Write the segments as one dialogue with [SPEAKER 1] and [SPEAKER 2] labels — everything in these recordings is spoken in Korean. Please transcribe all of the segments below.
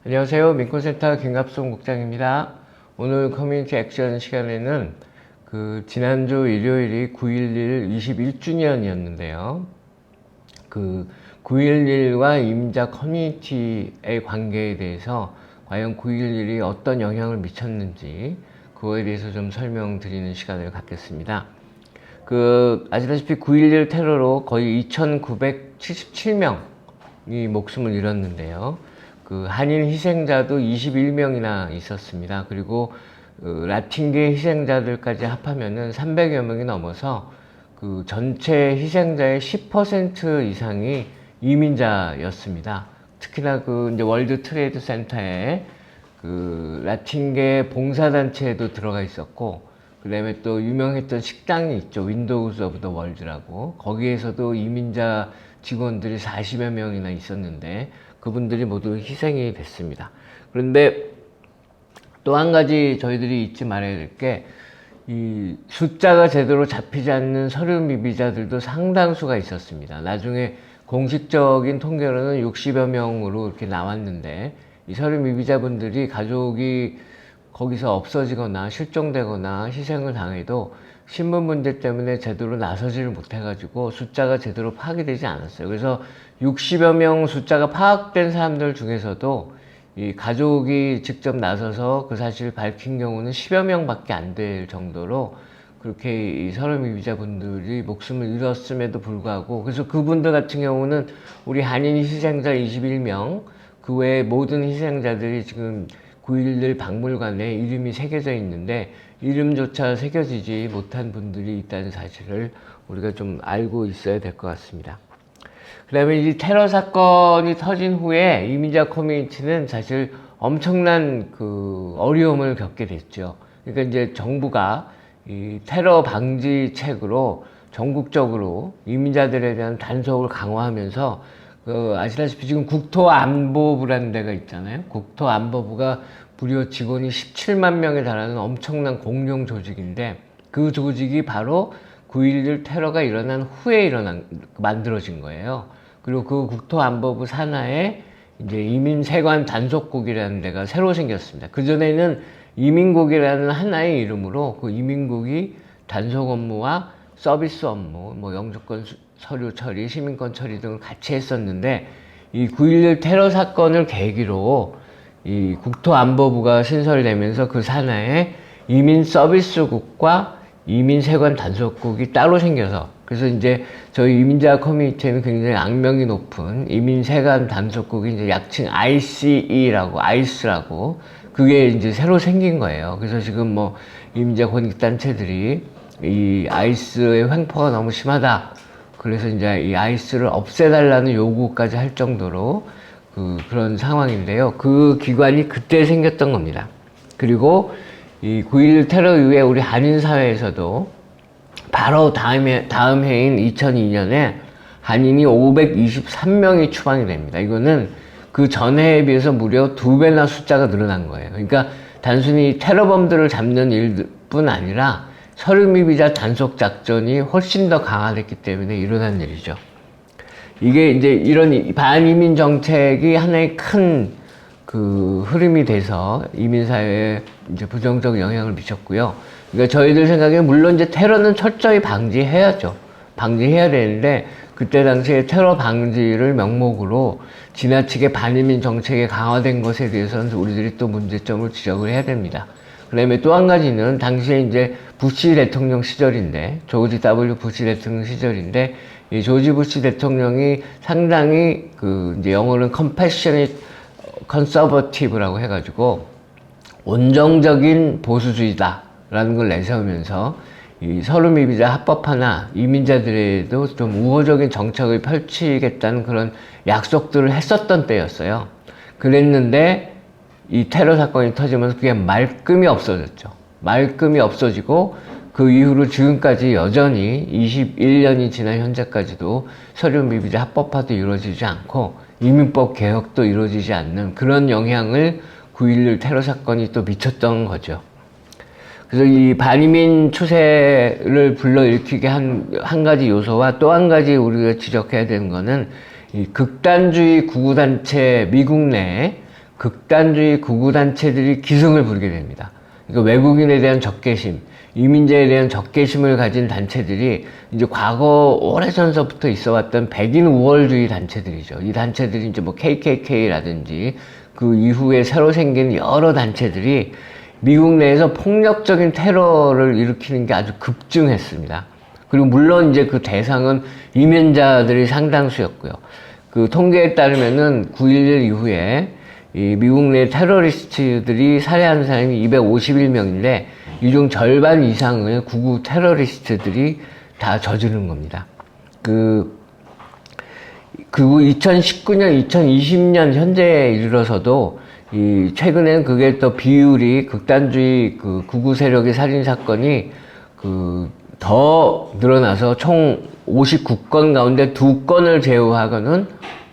[SPEAKER 1] 안녕하세요. 민권센터 김갑송 국장입니다. 오늘 커뮤니티 액션 시간에는 지난주 일요일이 9.11 21주년이었는데요. 9.11과 이민자 커뮤니티의 관계에 대해서 과연 9.11이 어떤 영향을 미쳤는지 그거에 대해서 좀 설명드리는 시간을 갖겠습니다. 아시다시피 9.11 테러로 거의 2,977명이 목숨을 잃었는데요. 한인 희생자도 21명이나 있었습니다. 그리고 라틴계 희생자들까지 합하면은 300여 명이 넘어서 전체 희생자의 10% 이상이 이민자였습니다. 특히나 이제 월드 트레이드 센터에 라틴계 봉사단체에도 들어가 있었고, 그 다음에 또 유명했던 식당이 있죠. 윈도우즈 오브 더 월드라고. 거기에서도 이민자 직원들이 40여 명이나 있었는데, 그분들이 모두 희생이 됐습니다. 그런데 또 한 가지 저희들이 잊지 말아야 될 게, 이 숫자가 제대로 잡히지 않는 서류 미비자들도 상당수가 있었습니다. 나중에 공식적인 통계로는 60여 명으로 이렇게 나왔는데, 이 서류 미비자분들이 가족이 거기서 없어지거나 실종되거나 희생을 당해도 신분 문제 때문에 제대로 나서지를 못해가지고 숫자가 제대로 파악이 되지 않았어요. 그래서 60여 명 숫자가 파악된 사람들 중에서도 이 가족이 직접 나서서 그 사실을 밝힌 경우는 10여 명밖에 안 될 정도로 그렇게 이 서류 미비자분들이 목숨을 잃었음에도 불구하고, 그래서 그분들 같은 경우는 우리 한인 희생자 21명, 그 외에 모든 희생자들이 지금 9.11 박물관에 이름이 새겨져 있는데 이름조차 새겨지지 못한 분들이 있다는 사실을 우리가 좀 알고 있어야 될 것 같습니다. 그 다음에 이 테러 사건이 터진 후에 이민자 커뮤니티는 사실 엄청난 어려움을 겪게 됐죠. 그러니까 이제 정부가 이 테러 방지책으로 전국적으로 이민자들에 대한 단속을 강화하면서 아시다시피 지금 국토안보부라는 데가 있잖아요. 국토안보부가 무려 직원이 17만 명에 달하는 엄청난 공룡 조직인데, 그 조직이 바로 9.11 테러가 일어난 후에 만들어진 거예요. 그리고 그 국토안보부 산하에 이제 이민세관 단속국이라는 데가 새로 생겼습니다. 그전에는 이민국이라는 하나의 이름으로 그 이민국이 단속 업무와 서비스 업무, 영주권 서류 처리, 시민권 처리 등을 같이 했었는데, 이 9.11 테러 사건을 계기로 이 국토안보부가 신설되면서 그 산하에 이민서비스국과 이민세관 단속국이 따로 생겨서, 그래서 이제 저희 이민자 커뮤니티에는 굉장히 악명이 높은 이민세관 단속국이 이제 약칭 ICE라고, 그게 이제 새로 생긴 거예요. 그래서 지금 이민자 권익단체들이 이 아이스의 횡포가 너무 심하다, 그래서 이제 이 아이스를 없애달라는 요구까지 할 정도로 그런 상황인데요. 그 기관이 그때 생겼던 겁니다. 그리고 이 9.11 테러 이후에 우리 한인 사회에서도 바로 다음 해인 2002년에 한인이 523명이 추방이 됩니다. 이거는 그 전해에 비해서 무려 2배나 숫자가 늘어난 거예요. 그러니까 단순히 테러범들을 잡는 일뿐 아니라 서류 미비자 단속 작전이 훨씬 더 강화됐기 때문에 일어난 일이죠. 이게 이제 이런 반이민 정책이 하나의 큰 흐름이 돼서 이민사회에 이제 부정적 영향을 미쳤고요. 그러니까 저희들 생각에 물론 이제 테러는 철저히 방지해야죠. 방지해야 되는데, 그때 당시에 테러 방지를 명목으로 지나치게 반이민 정책이 강화된 것에 대해서는 우리들이 또 문제점을 지적을 해야 됩니다. 그 다음에 또 한 가지는 당시에 이제 부시 대통령 시절인데, 조지 W. 부시 대통령 시절인데, 이 조지 부시 대통령이 상당히 이제 영어로는 compassionate conservative라고 해가지고 온정적인 보수주의다라는 걸 내세우면서 이 서류 미비자 합법화나 이민자들에도 좀 우호적인 정책을 펼치겠다는 그런 약속들을 했었던 때였어요. 그랬는데 이 테러 사건이 터지면서 그게 말끔히 없어졌죠. 말끔히 없어지고 그 이후로 지금까지 여전히 21년이 지난 현재까지도 서류 미비자 합법화도 이루어지지 않고 이민법 개혁도 이루어지지 않는 그런 영향을 9.11 테러 사건이 또 미쳤던 거죠. 그래서 이 반이민 추세를 불러일으키게 한 가지 요소와 또 한 가지 우리가 지적해야 되는 거는 이 극단주의 구구단체, 미국 내에 극단주의 구구단체들이 기승을 부리게 됩니다. 그러니까 외국인에 대한 적개심, 이민자에 대한 적개심을 가진 단체들이 이제 과거 오래전서부터 있어 왔던 백인 우월주의 단체들이죠. 이 단체들이 이제 뭐 KKK라든지 그 이후에 새로 생긴 여러 단체들이 미국 내에서 폭력적인 테러를 일으키는 게 아주 급증했습니다. 그리고 물론 이제 그 대상은 이민자들이 상당수였고요. 그 통계에 따르면은 9.11 이후에 이 미국 내 테러리스트들이 살해한 사람이 251명인데 이 중 절반 이상을 구구 테러리스트들이 다 저지른 겁니다. 그리고 2019년, 2020년 현재에 이르러서도 이 최근에는 그게 또 비율이 극단주의 그 구구 세력의 살인 사건이 그 더 늘어나서 총 59건 가운데 2건을 제외하고는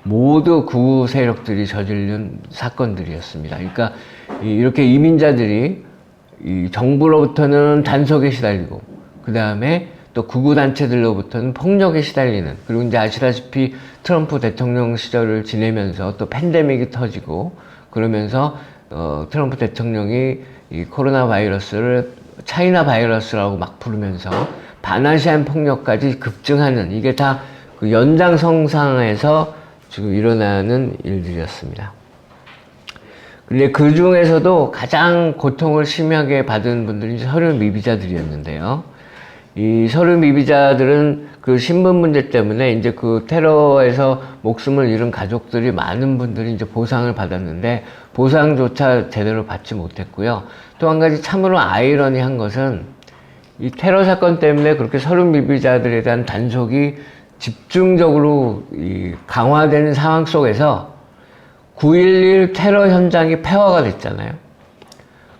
[SPEAKER 1] 모두 구구 세력들이 저지른 사건들이었습니다. 그러니까 이렇게 이민자들이 이 정부로부터는 단속에 시달리고 그 다음에 또 구구 단체들로부터는 폭력에 시달리는, 그리고 이제 아시다시피 트럼프 대통령 시절을 지내면서 또 팬데믹이 터지고 그러면서 트럼프 대통령이 이 코로나 바이러스를 차이나 바이러스라고 막 부르면서 반아시안 폭력까지 급증하는, 이게 다 그 연장선상에서 지금 일어나는 일들이었습니다. 근데 그 중에서도 가장 고통을 심하게 받은 분들이 서류 미비자들이었는데요. 이 서류 미비자들은 그 신분 문제 때문에 이제 그 테러에서 목숨을 잃은 가족들이 많은 분들이 이제 보상을 받았는데 보상조차 제대로 받지 못했고요. 또 한 가지 참으로 아이러니한 것은 이 테러 사건 때문에 그렇게 서류 미비자들에 대한 단속이 집중적으로 강화되는 상황 속에서 9.11 테러 현장이 폐허가 됐잖아요.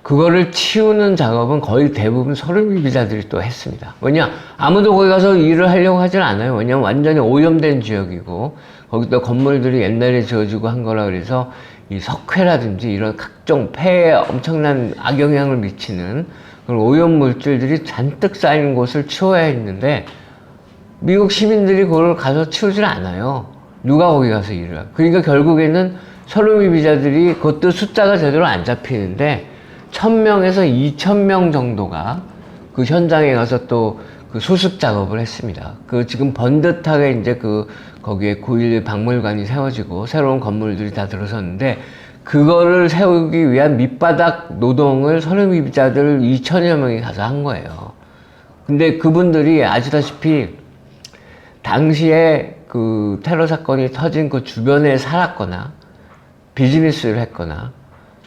[SPEAKER 1] 그거를 치우는 작업은 거의 대부분 서류 미비자들이 또 했습니다. 왜냐? 아무도 거기 가서 일을 하려고 하질 않아요. 왜냐면 완전히 오염된 지역이고, 거기다 건물들이 옛날에 지어지고 한 거라 그래서 이 석회라든지 이런 각종 폐에 엄청난 악영향을 미치는 그런 오염 물질들이 잔뜩 쌓인 곳을 치워야 했는데, 미국 시민들이 그걸 가서 치우질 않아요. 누가 거기 가서 일을 하고. 그러니까 결국에는 서류 미비자들이, 그것도 숫자가 제대로 안 잡히는데 1000명에서 2000명 정도가 그 현장에 가서 또 그 수습 작업을 했습니다. 그 지금 번듯하게 이제 거기에 9.11 박물관이 세워지고 새로운 건물들이 다 들어섰는데, 그거를 세우기 위한 밑바닥 노동을 서류 미비자들 2000여 명이 가서 한 거예요. 근데 그분들이 아시다시피 당시에 그 테러 사건이 터진 그 주변에 살았거나 비즈니스를 했거나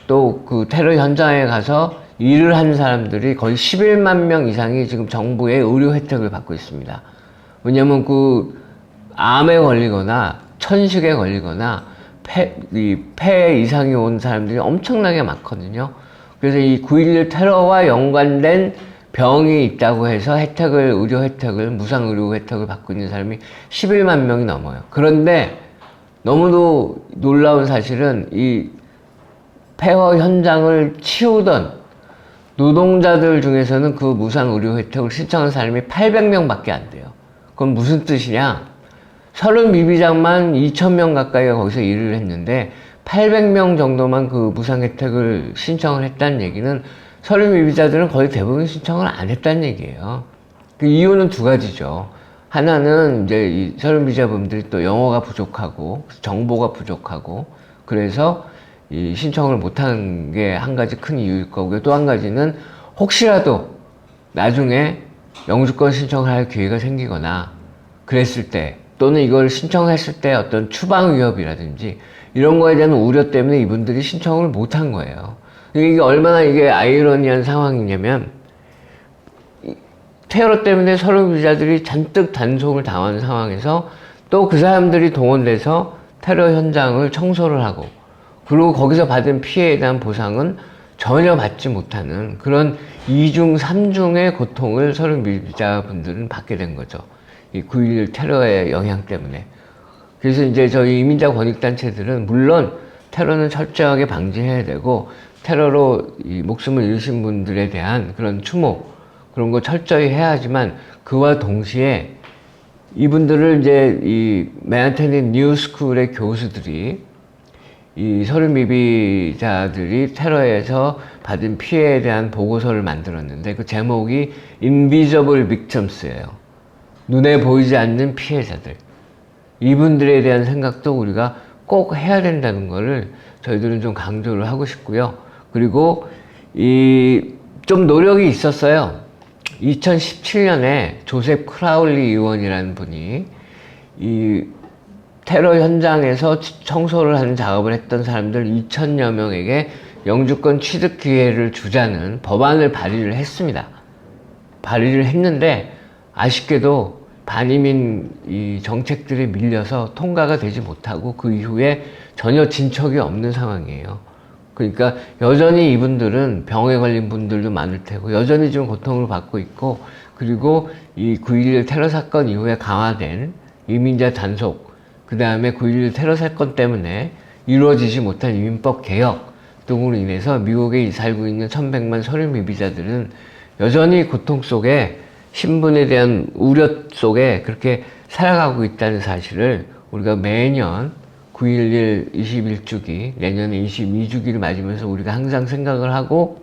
[SPEAKER 1] 또 그 테러 현장에 가서 일을 한 사람들이 거의 11만 명 이상이 지금 정부의 의료 혜택을 받고 있습니다. 왜냐면 그 암에 걸리거나 천식에 걸리거나 폐 이상이 온 사람들이 엄청나게 많거든요. 그래서 이 9.11 테러와 연관된 병이 있다고 해서 의료 혜택을, 무상 의료 혜택을 받고 있는 사람이 11만 명이 넘어요. 그런데 너무도 놀라운 사실은 이 폐허 현장을 치우던 노동자들 중에서는 그 무상 의료 혜택을 신청한 사람이 800명밖에 안 돼요. 그건 무슨 뜻이냐? 서류 미비자만 2000명 가까이가 거기서 일을 했는데 800명 정도만 그 무상 혜택을 신청을 했다는 얘기는 서류 미비자들은 거의 대부분 신청을 안 했다는 얘기예요. 그 이유는 두 가지죠. 하나는 이제 이 서류 미비자분들이 또 영어가 부족하고 정보가 부족하고 그래서 이 신청을 못한 게 한 가지 큰 이유일 거고요. 또 한 가지는 혹시라도 나중에 영주권 신청을 할 기회가 생기거나 그랬을 때, 또는 이걸 신청했을 때 어떤 추방 위협이라든지 이런 거에 대한 우려 때문에 이분들이 신청을 못한 거예요. 이게 얼마나 이게 아이러니한 상황이냐면, 테러 때문에 서류 미비자들이 잔뜩 단속을 당하는 상황에서 또 그 사람들이 동원돼서 테러 현장을 청소를 하고, 그리고 거기서 받은 피해에 대한 보상은 전혀 받지 못하는 그런 2중, 3중의 고통을 서류 미비자분들은 받게 된 거죠. 이 9.11 테러의 영향 때문에. 그래서 이제 저희 이민자 권익단체들은 물론 테러는 철저하게 방지해야 되고, 테러로 이 목숨을 잃으신 분들에 대한 그런 추모, 그런 거 철저히 해야 하지만, 그와 동시에 이분들을 이제 이 맨하탄의 뉴스쿨의 교수들이 이 서류 미비자들이 테러에서 받은 피해에 대한 보고서를 만들었는데 그 제목이 Invisible Victims예요. 눈에 보이지 않는 피해자들. 이분들에 대한 생각도 우리가 꼭 해야 된다는 거를 저희들은 좀 강조를 하고 싶고요. 그리고 좀 노력이 있었어요. 2017년에 조셉 크라울리 의원이라는 분이 이 테러 현장에서 청소를 하는 작업을 했던 사람들 2,000여 명에게 영주권 취득 기회를 주자는 법안을 발의를 했습니다. 발의를 했는데 아쉽게도 반이민 이 정책들에 밀려서 통과가 되지 못하고 그 이후에 전혀 진척이 없는 상황이에요. 그러니까 여전히 이분들은 병에 걸린 분들도 많을 테고 여전히 좀 고통을 받고 있고, 그리고 이 9.11 테러 사건 이후에 강화된 이민자 단속, 그 다음에 9.11 테러 사건 때문에 이루어지지 못한 이민법 개혁 등으로 인해서 미국에 살고 있는 1,100만 서류 미비자들은 여전히 고통 속에, 신분에 대한 우려 속에 그렇게 살아가고 있다는 사실을 우리가 매년 9.11 21주기, 내년에 22주기를 맞으면서 우리가 항상 생각을 하고,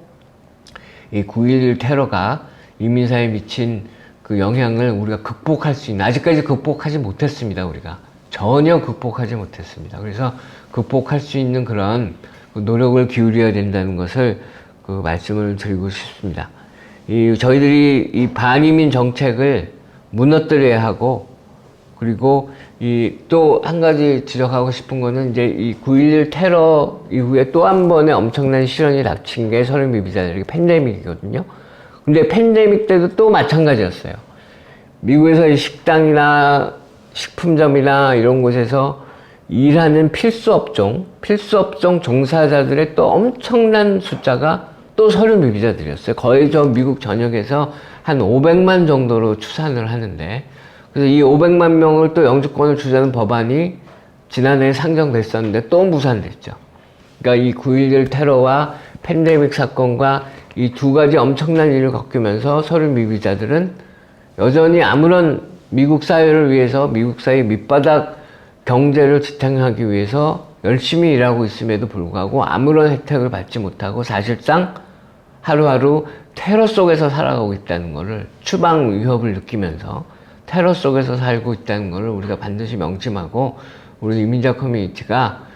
[SPEAKER 1] 이 9.11 테러가 이민사에 미친 그 영향을 우리가 극복할 수 있는, 아직까지 극복하지 못했습니다. 우리가 전혀 극복하지 못했습니다. 그래서 극복할 수 있는 그런 노력을 기울여야 된다는 것을 그 말씀을 드리고 싶습니다. 저희들이 이 반이민 정책을 무너뜨려야 하고, 그리고 또 한 가지 지적하고 싶은 거는 이제 이 9.11 테러 이후에 또 한 번의 엄청난 시련이 닥친 게 서류 미비자들에게 팬데믹이거든요. 근데 팬데믹 때도 또 마찬가지였어요. 미국에서 이 식당이나 식품점이나 이런 곳에서 일하는 필수업종 종사자들의 또 엄청난 숫자가 또 서류 미비자들이었어요. 거의 미국 전역에서 한 500만 정도로 추산을 하는데, 그래서 이 500만 명을 또 영주권을 주자는 법안이 지난해에 상정됐었는데 또 무산됐죠. 그러니까 이 9.11 테러와 팬데믹 사건과 이 두 가지 엄청난 일을 겪으면서 서류 미비자들은 여전히 아무런 미국 사회를 위해서, 미국 사회 밑바닥 경제를 지탱하기 위해서 열심히 일하고 있음에도 불구하고 아무런 혜택을 받지 못하고 사실상 하루하루 테러 속에서 살아가고 있다는 것을, 추방 위협을 느끼면서 테러 속에서 살고 있다는 것을 우리가 반드시 명심하고, 우리 이민자 커뮤니티가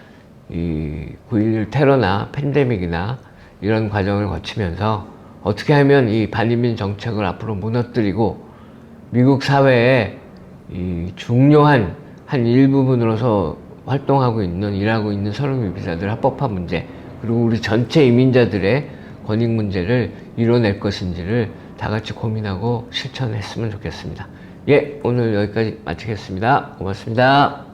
[SPEAKER 1] 이 9.11 테러나 팬데믹이나 이런 과정을 거치면서 어떻게 하면 이 반이민 정책을 앞으로 무너뜨리고 미국 사회에 이 중요한 한 일부분으로서 활동하고 있는, 일하고 있는 서류 미비자들 합법화 문제, 그리고 우리 전체 이민자들의 권익 문제를 이뤄낼 것인지를 다 같이 고민하고 실천했으면 좋겠습니다. 예, 오늘 여기까지 마치겠습니다. 고맙습니다.